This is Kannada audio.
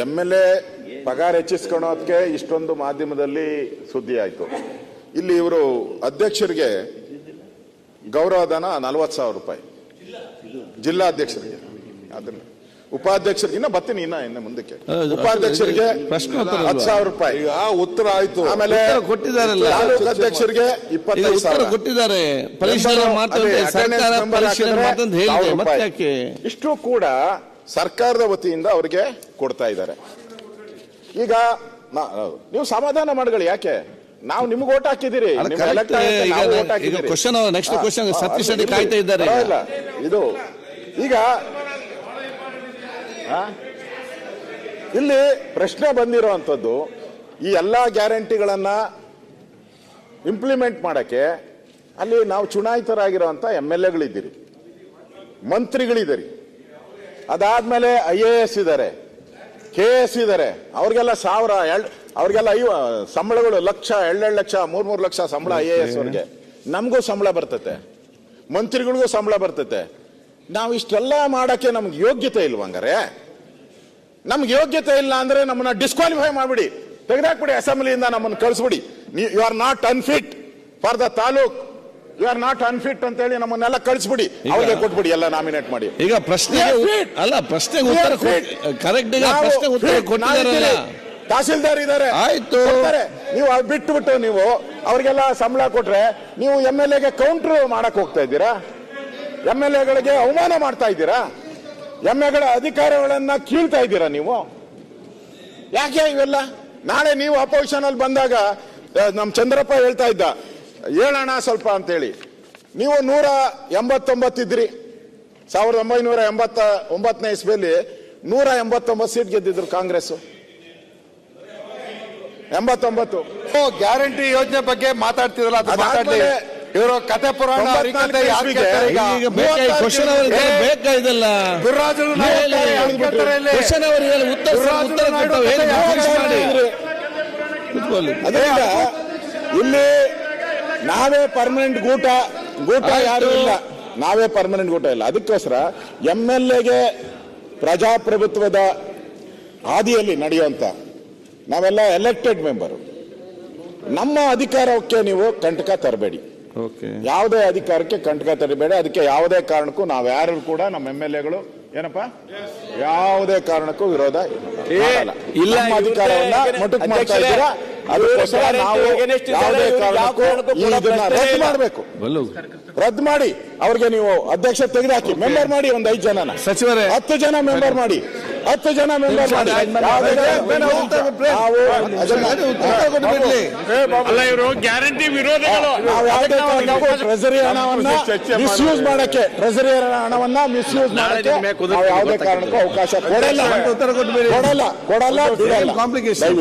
MLA ಪಗಾರ ಹೆಚ್ಚಿಸ್ಕೊಳ್ಳೋದಕ್ಕೆ ಇಷ್ಟೊಂದು ಮಾಧ್ಯಮದಲ್ಲಿ ಸುದ್ದಿ ಆಯ್ತು. ಇಲ್ಲಿ ಇವರು ಅಧ್ಯಕ್ಷರಿಗೆ ಗೌರವಧನ 40,000 ರೂಪಾಯಿ, ಜಿಲ್ಲಾಧ್ಯಕ್ಷರಿಗೆ. ಅದನ್ನ ಉಪಾಧ್ಯಕ್ಷರಿಗೆ ಬರ್ತೀನಿ ಇನ್ನ ಮುಂದಕ್ಕೆ. ಉಪಾಧ್ಯಕ್ಷರಿಗೆ 10,000 ರೂಪಾಯಿ ಉತ್ತರ ಆಯ್ತು. ಆಮೇಲೆ ಕೊಟ್ಟಿದ್ದಾರಲ್ಲ, ತಾಲೂಕು ಅಧ್ಯಕ್ಷರಿಗೆ 25,000 ಕೊಟ್ಟಿದ್ದಾರೆ. ಇಷ್ಟು ಕೂಡ ಸರ್ಕಾರದ ವತಿಯಿಂದ ಅವರಿಗೆ ಕೊಡ್ತಾ ಇದ್ದಾರೆ. ಈಗ ನೀವು ಸಮಾಧಾನ ಮಾಡ್ಕೊಳ್ಳಿ. ಯಾಕೆ ನಾವು ನಿಮ್ಗೆ ಓಟ್ ಹಾಕಿದ್ದೀರಿ, ಸತೀಶ್ ರೆಡ್ಡಿ ಕಾಯ್ತಾ ಇದ್ದಾರೆ. ಇದು ಈಗ ಇಲ್ಲಿ ಪ್ರಶ್ನೆ ಬಂದಿರುವಂತದ್ದು, ಈ ಎಲ್ಲಾ ಗ್ಯಾರಂಟಿಗಳನ್ನ ಇಂಪ್ಲಿಮೆಂಟ್ ಮಾಡಕ್ಕೆ ಅಲ್ಲಿ ನಾವು ಚುನಾಯಿತರಾಗಿರುವಂತ MLAಗಳಿದ್ದೀರಿ, ಮಂತ್ರಿಗಳಿದ್ದೀರಿ, ಅದಾದ್ಮೇಲೆ IAS ಇದ್ದಾರೆ, KS ಇದ್ದಾರೆ. ಅವ್ರಿಗೆಲ್ಲ ಅವ್ರಿಗೆಲ್ಲ ಸಂಬಳಗಳು ಲಕ್ಷ, 2 ಲಕ್ಷ, 3 ಲಕ್ಷ ಸಂಬಳ IAS ಅವ್ರಿಗೆ. ನಮಗೂ ಸಂಬಳ ಬರ್ತತೆ, ಮಂತ್ರಿಗಳಿಗೂ ಸಂಬಳ ಬರ್ತತೆ. ನಾವು ಇಷ್ಟೆಲ್ಲ ಮಾಡಕ್ಕೆ ನಮ್ಗೆ ಯೋಗ್ಯತೆ ಇಲ್ವಂಗಾರೆ? ನಮ್ಗೆ ಯೋಗ್ಯತೆ ಇಲ್ಲ ಅಂದ್ರೆ ನಮ್ಮನ್ನ ಡಿಸ್ಕ್ವಾಲಿಫೈ ಮಾಡ್ಬಿಡಿ, ತೆಗೆದಾಕ್ಬಿಡಿ, ಅಸೆಂಬ್ಲಿಯಿಂದ ನಮ್ಮನ್ನು ಕಳಿಸ್ಬಿಡಿ. You are not unfit for the taluk, you are not unfit ಅಂತ ಹೇಳಿ ನಮ್ಮನ್ನೆಲ್ಲ ಕಳಿಸ್ಬಿಡಿ, ಅವ್ರಿಗೆ ಕೊಟ್ಬಿಡಿ, ಎಲ್ಲ ನಾಮಿನೇಟ್ ಮಾಡಿ. ಈಗ ಪ್ರಶ್ನೆ ತಹಸೀಲ್ದಾರ್ ಇದ್ದಾರೆ, ಆಯ್ತು, ನೀವು ಬಿಟ್ಟು ನೀವು ಅವ್ರಿಗೆಲ್ಲ ಸಂಬಳ ಕೊಟ್ರೆ ನೀವು MLAಗೆ ಕೌಂಟರ್ ಮಾಡಕ್ ಹೋಗ್ತಾ ಇದ್ದೀರಾ, MLAಗಳಿಗೆ ಅವಮಾನ ಮಾಡ್ತಾ ಇದ್ದೀರಾ, MLAಗಳ ಅಧಿಕಾರಗಳನ್ನ ಕೀಳ್ತಾ ಇದ್ದೀರಾ ನೀವು. ಯಾಕೆ ಇವೆಲ್ಲ? ನಾಳೆ ನೀವು ಅಪೋಸಿಷನ್ ಅಲ್ಲಿ ಬಂದಾಗ ನಮ್ ಚಂದ್ರಪ್ಪ ಹೇಳ್ತಾ ಇದ್ದ, ಹೇಳೋಣ ಸ್ವಲ್ಪ ಅಂತೇಳಿ. ನೀವು 189 ಇದ್ರಿ, 1989ನೇ ಇಸ್ವಿಯಲ್ಲಿ 189 ಸೀಟ್ ಗೆದ್ದಿದ್ರು ಕಾಂಗ್ರೆಸ್. 89 ಗ್ಯಾರಂಟಿ ಯೋಜನೆ ಬಗ್ಗೆ ಮಾತಾಡ್ತಿದ್ರಲ್ಲ, ಅದು ಮಾತಾಡ್ಲಿ. ಇವರು ಕತೆ ಪುರಾಣ ಇಲ್ಲಿ ನಾವೇ ಪರ್ಮನೆಂಟ್ ಗೂಟ ಯಾರು ಇಲ್ಲ, ನಾವೇ ಪರ್ಮನೆಂಟ್ ಗೂಟ ಇಲ್ಲ. ಅದಕ್ಕೋಸ್ಕರ MLAಗೆ ಪ್ರಜಾಪ್ರಭುತ್ವದ ಹಾದಿಯಲ್ಲಿ ನಡೆಯುವಂತ ನಾವೆಲ್ಲ ಎಲೆಕ್ಟೆಡ್ ಮೆಂಬರ್, ನಮ್ಮ ಅಧಿಕಾರಕ್ಕೆ ನೀವು ಕಂಟಕ ತರಬೇಡಿ, ಯಾವುದೇ ಅಧಿಕಾರಕ್ಕೆ ಕಂಟಕ ತರಬೇಡಿ. ಅದಕ್ಕೆ ಯಾವುದೇ ಕಾರಣಕ್ಕೂ ನಾವ್ಯಾರು ಕೂಡ ನಮ್ಮ MLAಗಳು ಏನಪ್ಪಾ ಯಾವುದೇ ಕಾರಣಕ್ಕೂ ವಿರೋಧ ಇಲ್ಲ. ಅಧಿಕಾರವನ್ನ ಮೊಟಕು ಮಾಡ್ತಾ ಇದ್ದೀರಾ, ಅದಕ್ಕೋಸ್ಕರ ನಾವು ಯಾವುದೇ ಕಾರಣಕ್ಕೂ ಇದನ್ನ ರದ್ದು ಮಾಡಬೇಕು, ರದ್ದು ಮಾಡಿ ಅವ್ರಿಗೆ ನೀವು ಅಧ್ಯಕ್ಷ ತೆಗೆದುಹಾಕಿ, ಮೆಂಬರ್ ಮಾಡಿ. ಒಂದು 5 ಜನ ಸಚಿವರೇ, 10 ಜನ ಮೆಂಬರ್ ಮಾಡಿ, 10 ಜನ ಮೆಂಬರ್ ಮಾಡಿ. ಗ್ಯಾರಂಟಿ ವಿರೋಧಿಗಳು ಟ್ರೆಸರಿ ಹಣವನ್ನ ಮಿಸ್ಯೂಸ್ ಮಾಡಕ್ಕೆ, ಟ್ರೆಸರಿ ಹಣವನ್ನ ಮಿಸ್ಯೂಸ್ ಮಾಡಕ್ಕೆ ಯಾವುದೇ ಕಾರಣಕ್ಕೂ ಅವಕಾಶ ಕೊಡಲ್ಲ, ಬಿಡಲ್ಲ. ಕಾಂಪ್ಲಿಕೇಶನ್.